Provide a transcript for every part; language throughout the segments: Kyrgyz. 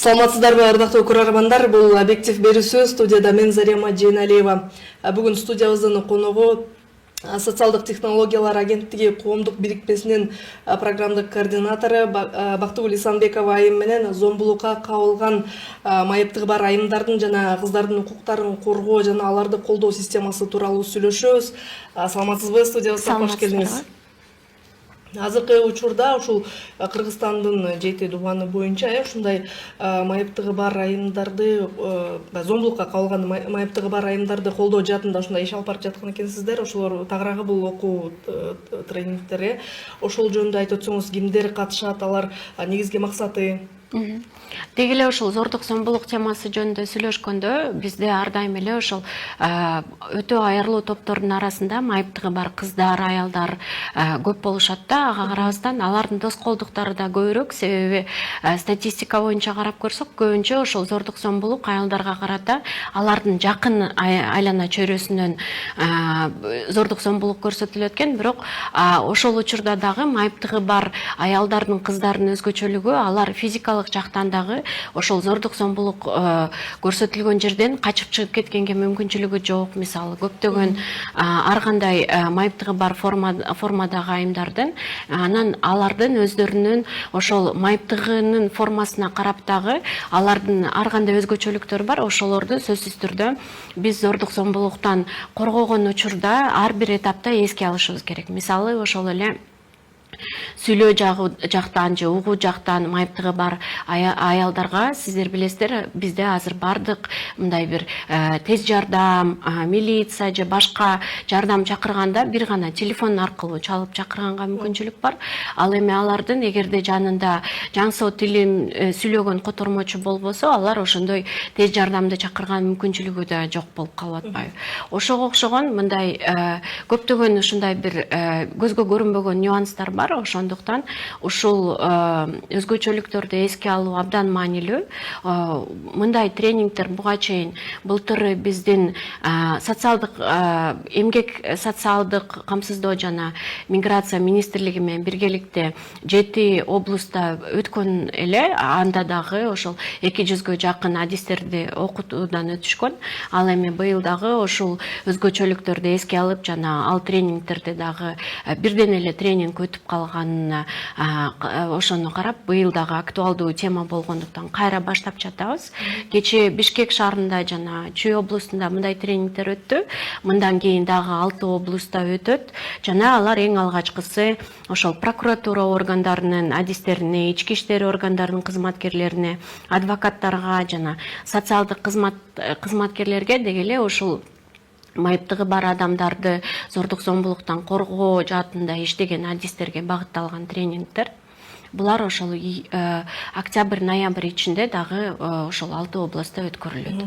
Саламатсыздарбы, ардактуу көрөрмандар, бул объектив берүүсү, студияда мен Зарема Жейналиева. Бүгүн студиябыздын коногу социалдык технологиялар агенттиги коомдук бирикмесинин программдык координатору Бактыгүл Исанбекова айым менен зомбулукка кабылган майыптыгы бар айымдардын жана кыздардын укуктарын коргоо жана аларды колдоо системасы тууралуу сүйлөшөбүз. Саламатсызбы, студиябызга кош келдиңиз. Азыркы учурда ушул Кыргызстандын 7 дубаны боюнча ушундай майыптыгы бар айымдарды, зомбулукка кабылган майыптыгы бар айымдарды колдоо жаатында ушундай иш алып барып жаткан экенсиздер. Ошолор тагыраагы бул окуу тренингтер. Ошол жөнүндө айтып өтсөңүз, кимдер катышат, алар негизги максаты? Деги эле ушул зордук зомбулук темасы жөнүндө сүйлөшкөндө бизде ар дайым эле ушул өтө айырлуу топтордун арасында майыптыгы бар кыздар, аялдар көп болушат да. Ага карабастан алардын тоскоолдуктары да көбүрөөк, себеби статистика боюнча карап көрсөк, көбүнчө ушул зордук зомбулук аялдарга карата алардын жакын айлана чөйрөсүнөн зордук зомбулук көрсөтүлөт экен. Бирок ошол учурда дагы майыптыгы бар аялдардын, кыздардын өзгөчөлүгү алар физикалык жактан дагы ошол зордук зомбулук көрсөтүлгөн жерден качып чыгып кеткенге мүмкүнчүлүгү жок. Мисалы көптөгөн ар кандай майыптыгы бар формадагы айымдардын, анан алардын өздөрүнүн ошол майыптыгынын формасына карап дагы алардын ар кандай өзгөчөлүктөрү бар. Ошолорду сөзсүз түрдө биз зордук зомбулуктан коргогон учурда ар бир этапта эске алышыбыз керек. Мисалы ошол эле сүйлөө жактан же угуу жактан майыптыгы бар аялдарга сиздер билесиздер, бизде азыр бардык мындай бир тез жардам, милиция же башка жардам чакырганда бир гана телефон аркылуу чалып чакырганга мүмкүнчүлүк бар. Ал эми алардын эгерде жанында жаңсоо тилин сүйлөгөн котормочу болбосо, алар ошондой тез жардамды чакырган мүмкүнчүлүгү да жок болуп калып атпайбы. Ошого окшогон мындай көптөгөн ушундай бир көзгө көрүнбөгөн нюанстар бар. Ошондуктан ушул өзгөчөлүктөрдү эске алуу абдан маанилүү. Мындай тренингтер буга чейин былтыр биздин социалдык эмгек социалдык камсыздоо жана миграция министрлиги менен биргеликте 7 облустта өткөн эле. Анда дагы ошол 200гө жакын адистерди окутуудан өтүшкөн. Ал эми быйыл дагы ошол өзгөчөлүктөрдү эске алып жана ал тренингтерди дагы бирден эле тренинг өтүп калганына ошону карап, быйыл дагы актуалдуу тема болгондуктан кайра баштап жатабыз. Кечээ Бишкек шаарында жана Чүй облустунда мындай тренингтер өттү. Мындан кийин дагы 6 облустта өтөт. Жана алар эң алгачкысы ошол прокуратура органдарынын адистерине, ички иштер органдарынын кызматкерлерине, адвокаттарга жана социалдык кызматкерлерге деги эле ушул майыптыгы бар адамдарды зордук зомбулуктан коргоо жаатында иштеген адистерге багытталган тренингтер. Булар ошол октябрь-ноябрь ичинде дагы ошол 6 областта өткөрүлөт.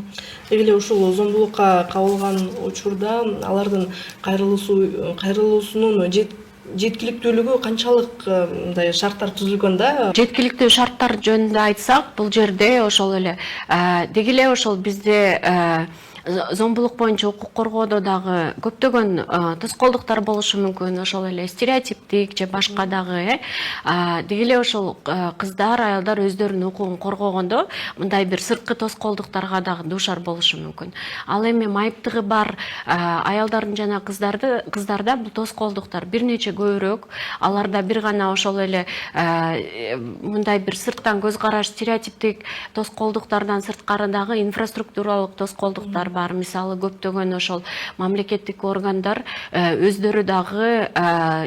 Деги эле ушул зомбулукка кабылган учурда алардын кайрылуусунун жеткиликтүүлүгү канчалык мындай шарттар түзүлгөн да? Жеткиликтүү шарттар жөнүндө айтсак, бул жерде ошол эле деги эле ошол бизде зомбулук боюнча укук коргоодо дагы көптөгөн тоскоолдуктар болушу мүмкүн. Ошол эле стереотиптик же башка дагы деги эле ошол кыздар, аялдар өздөрүнүн укугун коргогондо мындай бир сырткы тоскоолдуктарга дагы дуушар болушу мүмкүн. Ал эми майыптыгы бар аялдардын жана кыздарда бул тоскоолдуктар бир нече көбүрөөк. Аларда бир гана ошол эле мындай бир сырттан көз караш, стереотиптик тоскоолдуктардан сырткары дагы инфраструктуралык тоскоолдуктар бар. Мисалы көптөгөн ошол мамлекеттик органдар өздөрү дагы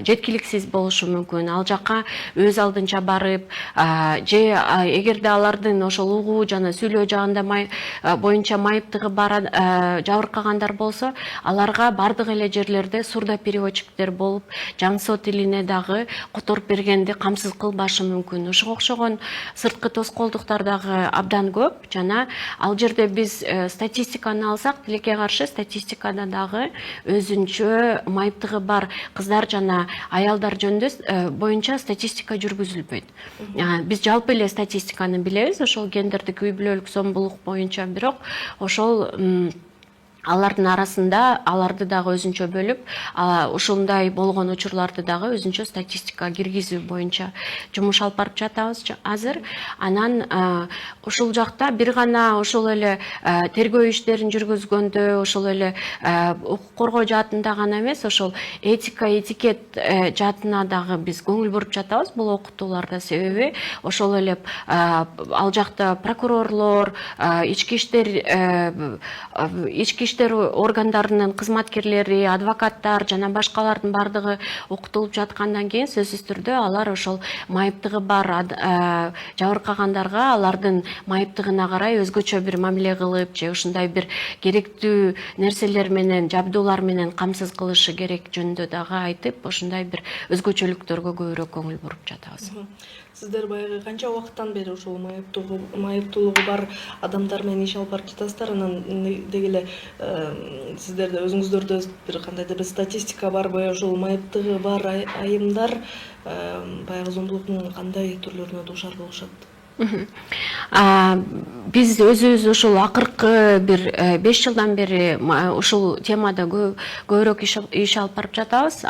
жеткиликсиз болушу мүмкүн. Ал жака өз алдынча барып, же эгерде алардын ошол угуу жана сүйлөө жагында боюнча майыптыгы бар жабыркагандар болсо, аларга бардык эле жерлерде сурдопереводчиктер болуп, жаңсоо тилине дагы которуп бергенди камсыз кылбашы мүмкүн. Ошого окшогон сырткы тоскоолдуктар дагы абдан көп. Жана ал жерде биз статистиканы алсак, тилекке каршы статистикада дагы өзүнчө майыптыгы бар кыздар жана аялдар жөнүндө боюнча статистика жүргүзүлбөйт. Биз жалпы эле статистиканы билебиз, ошол гендердик үй бүлөлүк зомбулук боюнча, бирок ошол алардын арасында аларды дагы өзүнчө бөлүп, ушундай болгон учурларды дагы өзүнчө статистикага киргизүү боюнча жумуш алып барып жатабыз азыр. Анан ушул жакта бир гана ошол эле тергөө иштерин жүргүзгөндө, ошол эле укук коргоо жаатында гана эмес, ошол этика, этикет жаатына дагы биз көңүл буруп жатабыз бул окутууларда. Себеби ошол эле ал жакта прокурорлор, ички иштер органдарынын кызматкерлери, адвокаттар жана башкалардын бардыгы окутулуп жаткандан кийин сөзсүз түрдө алар ошол майыптыгы бар жабыркагандарга алардын майыптыгына карай өзгөчө бир мамиле кылып же ушундай бир керектүү нерселер менен, жабдуулар менен камсыз кылышы керек жөнүндө дагы айтып, ошундай бир өзгөчөлүктөргө көбүрөөк көңүл буруп жатабыз. Сиздер баягы канча убакыттан бери ушул майыптуулугу бар адамдар менен иш алып барып жатасыздар? Анан деги эле сиздерде өзүңүздөрдө бир кандайдыр бир статистика барбы? Ошол майыптыгы бар айымдар баягы зомбулуктун кандай түрлөрүнө дуушар болушат? Биз өзүбүз ушул акыркы бир 5 жылдан бери ушул темада көбүрөөк иш алып барып жатабыз.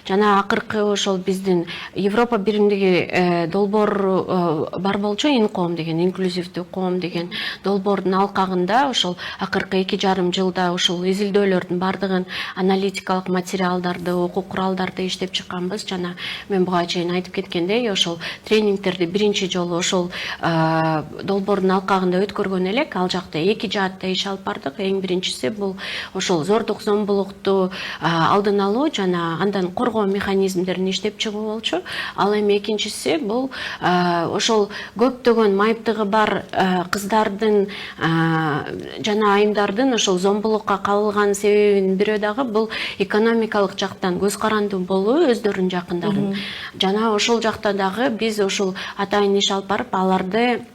Жана акыркы ошол биздин Европа биримдиги долбоор бар болчу, инком деген, инклюзивдүү коом деген долбоордун алкагында ошол акыркы 2,5 жылда ушул изилдөөлөрдүн бардыгын аналитикалык материалдарды, окуу куралдарды иштеп чыкканбыз. Жана мен буга чейин айтып кеткендей, ошол тренингтерди биринчи жолу ошол долбоордун алкагында өткөргөн элек. Ал жакта 2 жаатта иш алып бардык. Эң биринчиси бул ошол зордук зомбулукту алдын алуу жана андан коргоо механизмдерин иштеп чыгуу болчу. Ал эми экинчиси бул ошол көптөгөн майыптыгы бар кыздардын жана айымдардын ошол зомбулукка кабылган себебинин бирөө дагы бул экономикалык жактан көз карандуу болуу өздөрүнүн жакындарын. Жана ошол жакта дагы биз ошол атайын иш алып барып аларды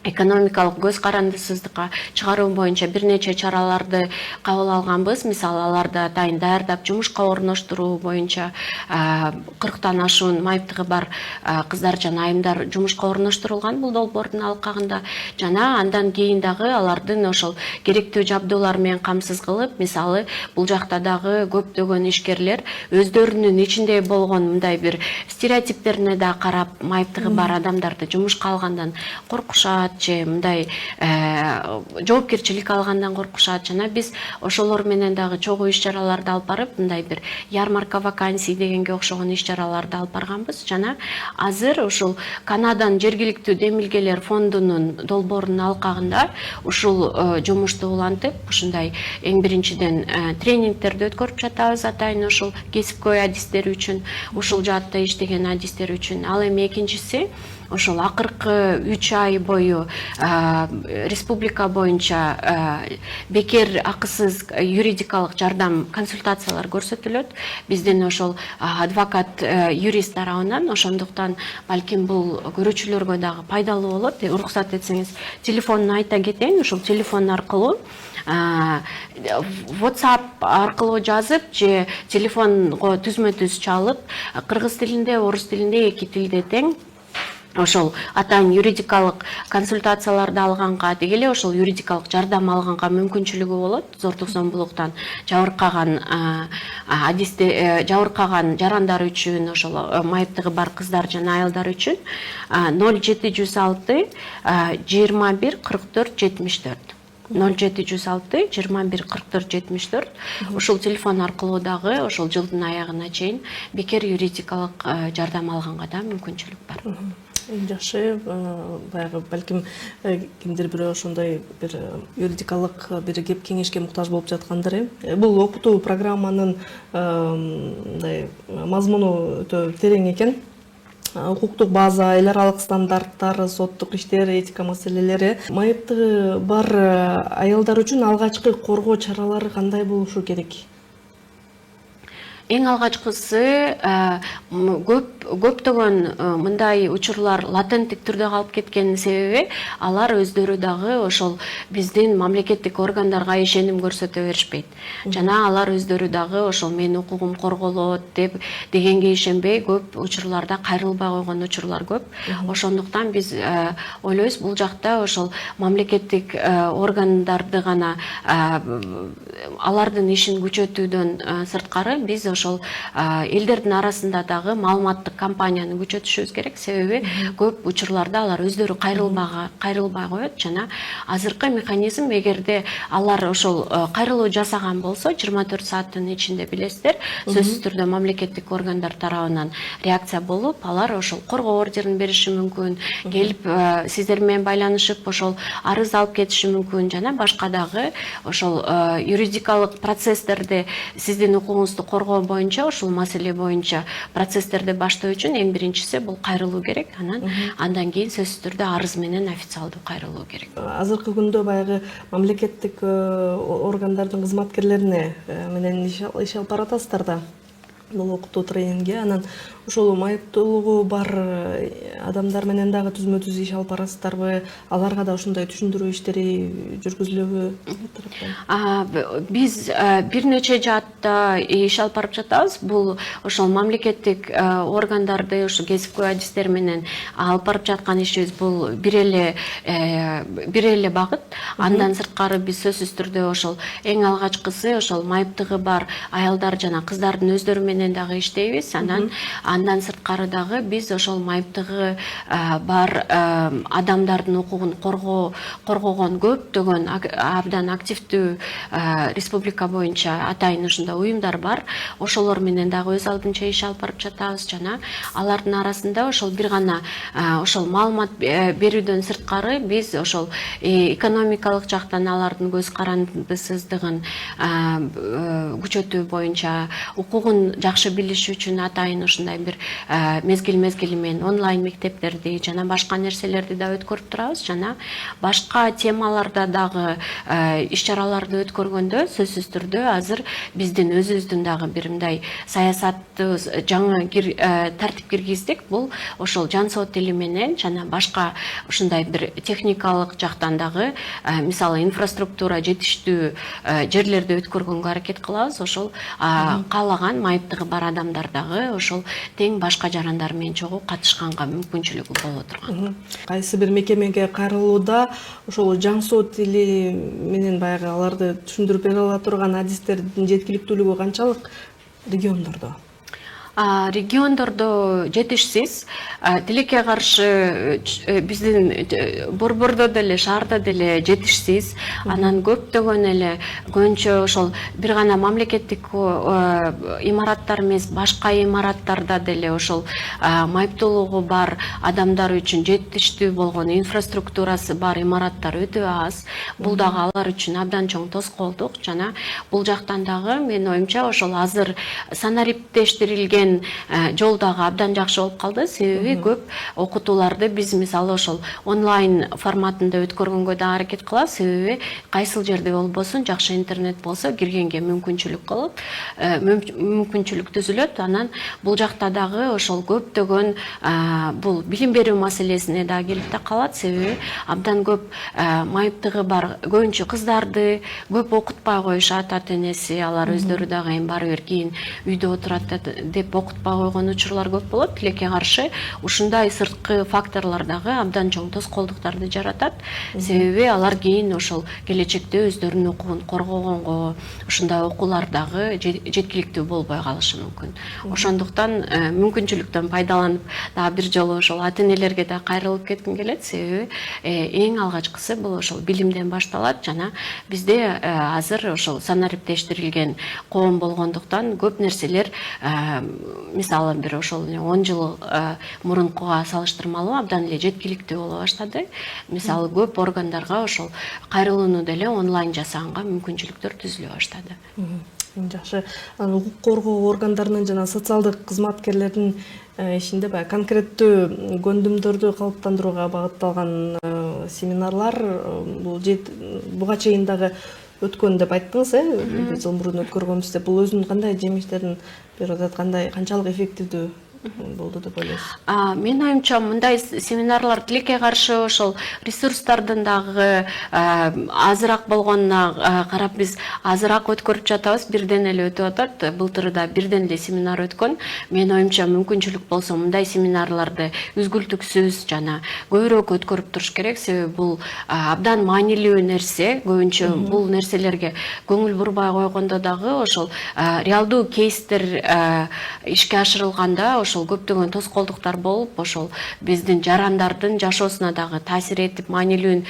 экономикалык көз карандысыздыкка чыгаруу боюнча бир нече чараларды кабыл алганбыз. Мисалы, аларды атайын даярдап жумушка орноштуруу боюнча 40тан ашуун майыптыгы бар кыздар жана айымдар жумушка орноштурулган бул долбоордун алкагында. Жана андан кийин дагы алардын ошол керектүү жабдуулар менен камсыз кылып, мисалы, бул жакта дагы көптөгөн ишкерлер өздөрүнүн ичинде болгон мындай бир стереотиптерине да карап майыптыгы бар адамдарды жумушка алгандан коркушат же мындай жоопкерчилик алгандан коркушат. Жана биз ошолор менен дагы чогуу иш-чараларды алып барып, мындай бир ярмарка вакансий дегенге окшогон иш-чараларды алып барганбыз. Жана азыр ушул Канадан жергиликтүү демилгелер фондунун долбоорунун алкагында ушул жумушту улантып, ушундай эң биринчиден тренингтерди өткөрүп жатабыз атайын ушул кесипкөй адистер үчүн, ушул жаатта иштеген адистер үчүн. Ал эми экинчиси ошол акыркы 3 ай бою республика боюнча бекер акысыз юридикалык жардам консультациялар көрсөтүлөт. Биздин ошол адвокат юрист тарабынан, ошондуктан балким бул көрүүчүлөргө дагы пайдалуу болот. Уруксат этсеңиз телефонун айта кетейин. Ушул телефон аркылуу WhatsApp аркылуу жазып же телефонго түзмө-түз чалып, кыргыз тилинде, орус тилинде, 2 тилде тең ошол атайын юридикалык консультацияларды алганга, деги эле ошол юридикалык жардам алганга мүмкүнчүлүгү болот. Зордук зомбулуктан жабыркаган жабыркаган жарандар үчүн, ошол майыптыгы бар кыздар жана аялдар үчүн 0706 21 44 74 0706 21 44 74 ушул телефон аркылуу дагы ошол жылдын аягына чейин бекер юридикалык жардам алганга да мүмкүнчүлүк бар. Эң жакшы, баягы балким кимдир бирөө ошондой бир юридикалык бир кеп кеңешке муктаж болуп жаткандыр. Бул окутуу программанын мындай мазмуну өтө терең экен. Укуктук база, эл аралык стандарттар, соттук иштер, этика маселелери. Майыптыгы бар аялдар үчүн алгачкы коргоо чаралары кандай болушу керек? Эң алгачкысы көптөгөн мындай учурлар латенттик түрдө калып кеткенин себеби алар өздөрү дагы ошол биздин мамлекеттик органдарга ишеним көрсөтө беришпейт. Жана алар өздөрү дагы ошол менин укугум корголот дегенге ишенбей көп учурларда кайрылбай койгон учурлар көп. Ошондуктан биз ойлойбуз бул жакта ошол мамлекеттик органдарды гана алардын ишин күчөтүүдөн сырткары биз ошол элдердин арасында дагы маалыматтык кампанияны күчөтүшүбүз керек. Себеби көп учурларда алар өздөрү кайрылбай коет жана азыркы механизм эгерде алар ошол кайрылуу жасаган болсо 24 сааттын ичинде билесиздер, сөзсүз түрдө мамлекеттик органдар тарабынан реакция болуп, алар ошол коргоо ордерин бериши мүмкүн, келип сиздер менен байланышып ошол арыз алып кетиши мүмкүн жана башка дагы ошол юридикалык процесстерди сиздин укугуңузду коргоо боюнча, ошол маселе боюнча процесстерди баштоо үчүн эң биринчиси бул кайрылуу керек. Андан кийин сөзсүз түрдө арыз менен официалдуу кайрылуу керек. Азыркы күндө баягы мамлекеттик органдардын кызматкерлерине менен иш алып баратасыздар да. Бул окутуу тренингге анан ошол майыптуулугу бар адамдар менен дагы түзмө-түз иш алып барасыздарбы? Аларга да ушундай түшүндүрүү иштери жүргүзүлөбү? Биз бир нече жаатта иш алып барып жатабыз. Бул ошол мамлекеттик органдарды ошо кесипкөй адистер менен алып барып жаткан ишибиз бул бир эле багыт. Андан сырткары биз сөзсүз түрдө ошол эң алгачкысы ошол майыптыгы бар аялдар жана кыздардын өздөрү менен дагы иштейбиз. Андан сырткары дагы биз ошол майыптыгы бар адамдардын укугун коргогон көптөгөн абдан активдүү республика боюнча атайын ушундай уюмдар бар. Ошолор менен дагы өз алдынча иш алып барып жатабыз жана алардын арасында ошол бир гана ошол маалымат берүүдөн сырткары биз ошол экономикалык жактан алардын көз карандысыздыгын күчөтүү боюнча, укугун жакшы билиш үчүн атайын ушундай бир мезгил менен онлайн мектептерди жана башка нерселерди да өткөрүп турабыз жана башка темаларда дагы иш-чараларды өткөргөндө сөзсүз түрдө азыр биздин өзүбүздүн дагы бир мындай саясатты жаңы тартип киргиздик. Бул ошол жан соо тили менен жана башка ушундай бир техникалык жактан дагы мисалы инфраструктура жетиштүү жерлерди өткөргөнгө аракет кылабыз. Ошол каалаган майыптыгы бар адамдар дагы ошол тең башка жарандар менен чогуу катышканга мүмкүнчүлүгү боло турган. Кайсы бир мекемеге кайрылууда ошол жан соо тили менен баягы аларды түшүндүрүп бере ала турган адистердин жеткиликтүүлүгү канчалык региондордо? Региондордо жетишсиз. Тилекке каршы биздин борбордо деле, шаарда деле жетишсиз. Анан көптөгөн эле көбүнчө ошол бир гана мамлекеттик имараттар эмес, башка имараттарда деле ошол майыптуулугу бар адамдар үчүн жетиштүү болгон инфраструктурасы бар имараттар өтө аз. Бул дагы алар үчүн абдан чоң тоскоолдук жана бул жактан дагы менин оюмча ошол азыр санариптештирилген жол дагы абдан жакшы болуп калды. Себеби көп окутууларды биз мисалы ошол онлайн форматында өткөргөнгө да аракет кылабыз. Себеби кайсыл жерде болбосун жакшы интернет болсо киргенге мүмкүнчүлүк болот, мүмкүнчүлүк түзүлөт. Анан бул жакта дагы ошол көптөгөн бул билим берүү маселесине да келип да калат. Себеби абдан көп майыптыгы бар көбүнчө кыздарды көп окутпай коюшат ата-энеси, алар өздөрү дагы эми баары бир кийин үйдө отурат деп окутпай койгон учурлар көп болот. Тилекке каршы ушундай сырткы факторлор дагы абдан чоң тоскоолдуктарды жаратат. Себеби алар кийин ошол келечекте өздөрүнүн укугун коргогонго ушундай окуулар дагы жеткиликтүү болбой калышы мүмкүн. Ошондуктан мүмкүнчүлүктөн пайдаланып дагы бир жолу ошол ата-энелерге да кайрылып кетким келет. Себеби эң алгачкысы бул ошол билимден башталат жана бизде азыр ошол санариптештирилген коом болгондуктан көп нерселер мисалы бир ошол 10 жыл мурункуга салыштырмалуу абдан эле жеткиликтүү боло баштады. Мисалы көп органдарга ошол кайрылууну деле онлайн жасаганга мүмкүнчүлүктөр түзүлө баштады. Жакшы. Укук коргоо органдарынын жана социалдык кызматкерлердин ишинде баягы конкреттүү көндүмдөрдү калыптандырууга багытталган семинарлар буга чейин дагы өткөн деп айттыңыз, бир жыл мурун өткөргөнбүз деп. Бул өзүнүн кандай жемиштерин берип атат, канчалык эффективдүү болду деп ойлойсуз? Мен оюмча мындай семинарлар тилекке каршы ошол ресурстардын дагы азыраак болгонуна карап биз азыраак өткөрүп жатабыз. Бирден эле өтүп атат. Былтыр да бирден эле семинар өткөн. Мен оюмча мүмкүнчүлүк болсо мындай семинарларды үзгүлтүксүз жана көбүрөөк өткөрүп туруш керек. Себеби бул абдан маанилүү нерсе. Көбүнчө бул нерселерге көңүл бурбай койгондо дагы ошол реалдуу кейстер ишке ашырылганда ошол көптөгөн тоскоолдуктар болуп, ошол биздин жарандардын жашоосуна дагы таасир этип, маанилүү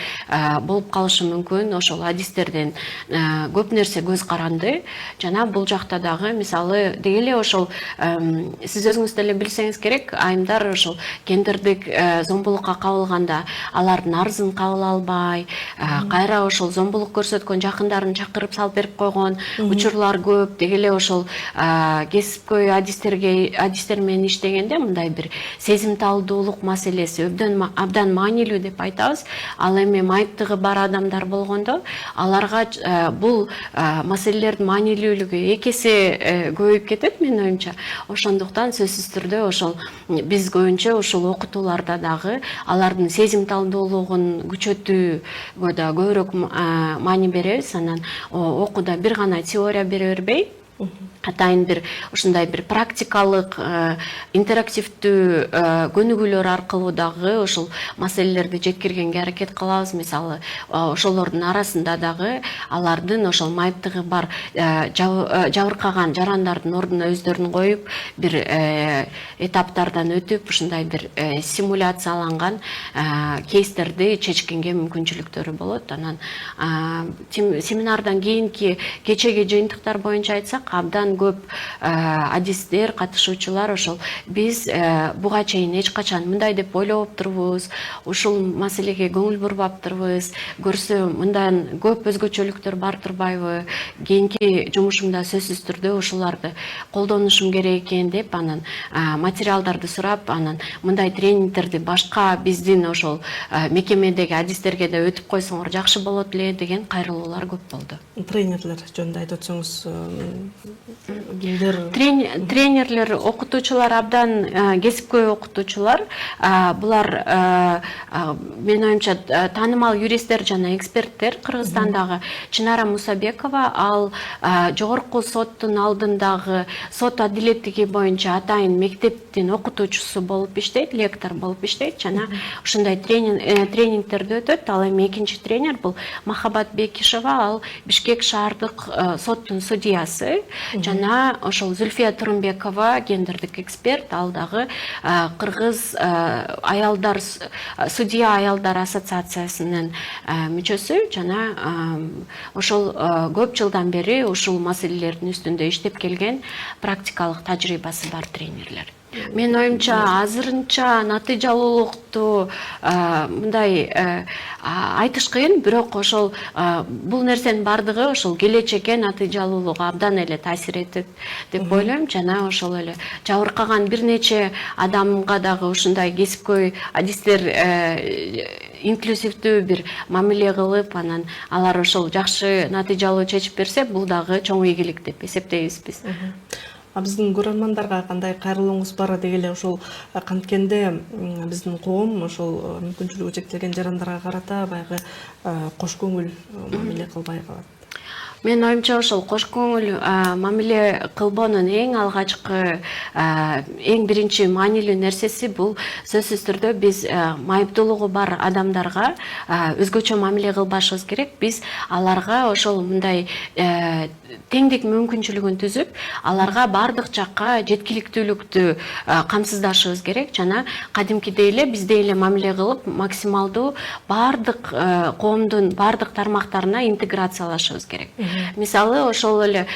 болуп калышы мүмкүн. Ошол адистерден көп нерсе көз каранды. Жана бул жакта дагы мисалы деги эле ошол сиз өзүңүз деле билсеңиз керек, айымдар ошол гендердик зомбулукка кабылганда алардын арызын кабыл албай, кайра ошол зомбулук көрсөткөн жакындарын чакырып салып берип койгон учурлар көп. Деги эле ошол кесипкөй адистер менен иштегенде мындай бир сезимталдуулук маселеси абдан маанилүү деп айтабыз. Ал эми майыптыгы бар адамдар болгондо аларга бул маселелердин маанилүүлүгү эки эсе көбөйүп кетет менин оюмча. Ошондуктан сөзсүз түрдө ошол биз көбүнчө ушул окутууларда дагы алардын сезимталдуулугун күчөтүүгө да көбүрөөк маани беребиз. Анан окууда бир гана теория бере бербей, атайын бир ушундай бир практикалык интерактивдүү көнүгүүлөр аркылуу дагы ошол маселелерди жеткиргенге аракет кылабыз. Мисалы ошолордун арасында дагы алардын ошол майыптыгы бар жабыркаган жарандардын ордуна өздөрүн коюп, бир этаптардан өтүп, ушундай бир симуляцияланган кейстерди чечкенге мүмкүнчүлүктөрү болот. Анан семинардан кийинки кечеги жыйынтыктар боюнча айтсак, абдан көп адистер, катышуучулар ошол биз буга чейин эч качан мындай деп ойлобоптурбуз, ушул маселеге көңүл бурбаптырбыз, көрсө мындан көп өзгөчөлүктөр бар турбайбы, кийинки жумушумда сөзсүз түрдө ушуларды колдонушум керек экен деп, анан материалдарды сурап, анан мындай тренингтерди башка биздин ошол мекемедеги адистерге да өтүп койсоңор жакшы болот эле деген кайрылуулар көп болду. Тренерлер жөнүндө айтып өтсөңүз. Тренерлер, окутуучулар абдан кесипкөй окутуучулар. Булар мен оюмча таанымал юристтер жана эксперттер. Кыргызстандагы Чынара Мусабекова, ал жогорку соттун алдындагы сот адилеттиги боюнча атайын мектептин окутуучусу болуп иштейт, лектор болуп иштейт жана ушундай тренингтерди өтөт. Ал эми экинчи тренер бул Махабат Бекишева, ал Бишкек шаардык соттун судьясы. Жана ошол Зульфия Турумбекова, гендердик эксперт, ал дагы Кыргыз аялдар судья аялдар ассоциациясынын мүчөсү. Жана ошол көп жылдан бери ушул маселелердин үстүндө иштеп келген практикалык тажрыйбасы бар тренерлер. Мен оюмча азырынча натыйжалуулукту мындай айтыш кыйын, бирок ошол бул нерсенин бардыгы ошол келечекке натыйжалуулугу абдан эле таасир этет деп ойлойм. Жана ошол эле жабыркаган бир нече адамга дагы ушундай кесипкөй адистер инклюзивдүү бир мамиле кылып, анан алар ошол жакшы натыйжалуу чечип берсе, бул дагы чоң ийгилик деп эсептейбиз биз. Биздин көрөрмандарга кандай кайрылууңуз бар? Деги эле ошол канткенде биздин коом ошол мүмкүнчүлүгү чектелген жарандарга карата баягы кош көңүл мамиле кылбай калат. Мен оюмча ошол кош көңүл мамиле кылбоонун эң алгачкы, эң биринчи маанилүү нерсеси бул сөзсүз түрдө биз майыптуулугу бар адамдарга өзгөчө мамиле кылбашыбыз керек. Биз аларга ошол мындай теңдик мүмкүнчүлүгүн түзүп, аларга бардык жакка жеткиликтүүлүктү камсыздашыбыз керек. Жана кадимкидей эле биздей эле мамиле кылып, максималдуу бардык коомдун бардык тармактарына интеграциялашыбыз керек. Мисалы ошол эле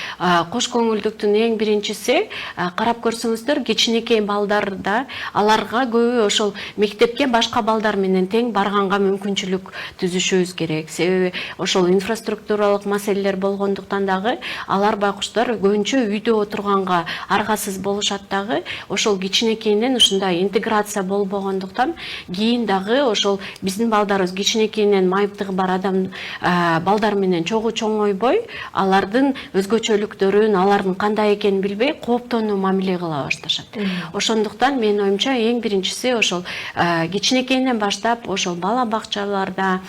кош көңүлдүктүн эң биринчиси карап көрсөңүздөр кичинекей балдарда аларга көбү ошол мектепке башка балдар менен тең барганга мүмкүнчүлүк түзүшүбүз керек. Себеби ошол инфраструктуралык маселелер болгондуктан дагы алар байкуштар көбүнчө үйдө отурганга аргасыз болушат дагы. Ошол кичинекейинен ушундай интеграция болбогондуктан кийин дагы ошол биздин балдарыбыз кичинекейинен майыптыгы бар балдар менен чогуу чоңойбой, алардын өзгөчөлүктөрүн, алардын кандай экенин билбей, кооптонуу мамиле кыла башташат. Ошондуктан менин оюмча эң биринчиси ошол кичинекейинен баштап ошол бала бакчаларда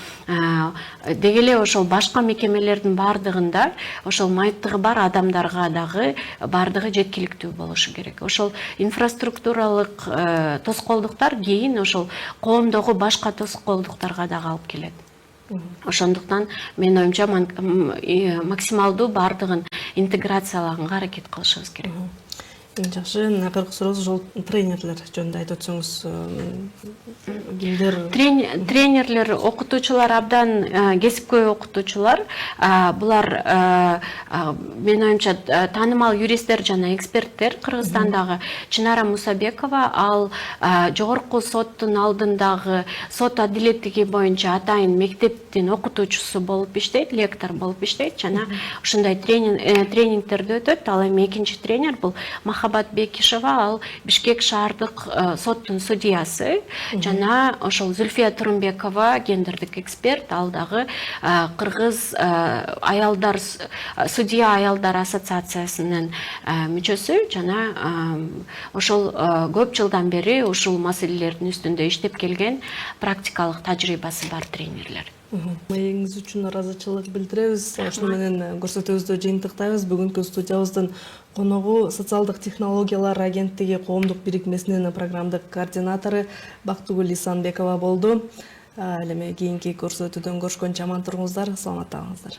деги эле ошол башка мекемелердин бардыгында ошол майыптыгы бар адамдарга дагы бардыгы жеткиликтүү болушу керек. Ошол инфраструктуралык тоскоолдуктар кийин ошол коомдогу башка тоскоолдуктарга дагы алып келет. Ошондуктан менин оюмча максималдуу бардыгын интеграциялаганга аракет кылышыбыз керек. Жакшы, акыркы сурообуз ошол тренерлер жөнүндө айтып өтсөңүз, кимдер? Тренерлер, окутуучулар абдан кесипкөй окутуучулар. Булар менин оюмча таанымал юристтер жана эксперттер. Кыргызстандагы Чынара Мусабекова, ал жогорку соттун алдындагы сот адилеттиги боюнча атайын мектептин окутуучусу болуп иштейт, лектор болуп иштейт жана ушундай тренингтерди өтөт. Ал эми экинчи тренер бул Махабат Бекишева, ал Бишкек шаардык соттун судьясы, жана ошол Зульфия Турумбекова, гендердик эксперт, ал дагы Кыргыз аялдар судья аялдар ассоциациясынын мүчөсү, жана ошол көп жылдан бери ушул маселелердин үстүндө иштеп келген практикалык тажрыйбасы бар тренерлер. Маегиңиз үчүн ыраазычылык билдиребиз. Ошону менен көрсөтүүбүздү жыйынтыктайбыз. Бүгүнкү студиябыздын коногу социалдык технологиялар агенттиги коомдук бирикмесинин программдык координатору Бактыгүл Исанбекова болду. Эле кийинки көрсөтүүдөн көрүшкөнчө аман туруңуздар, саламатта калыңыздар.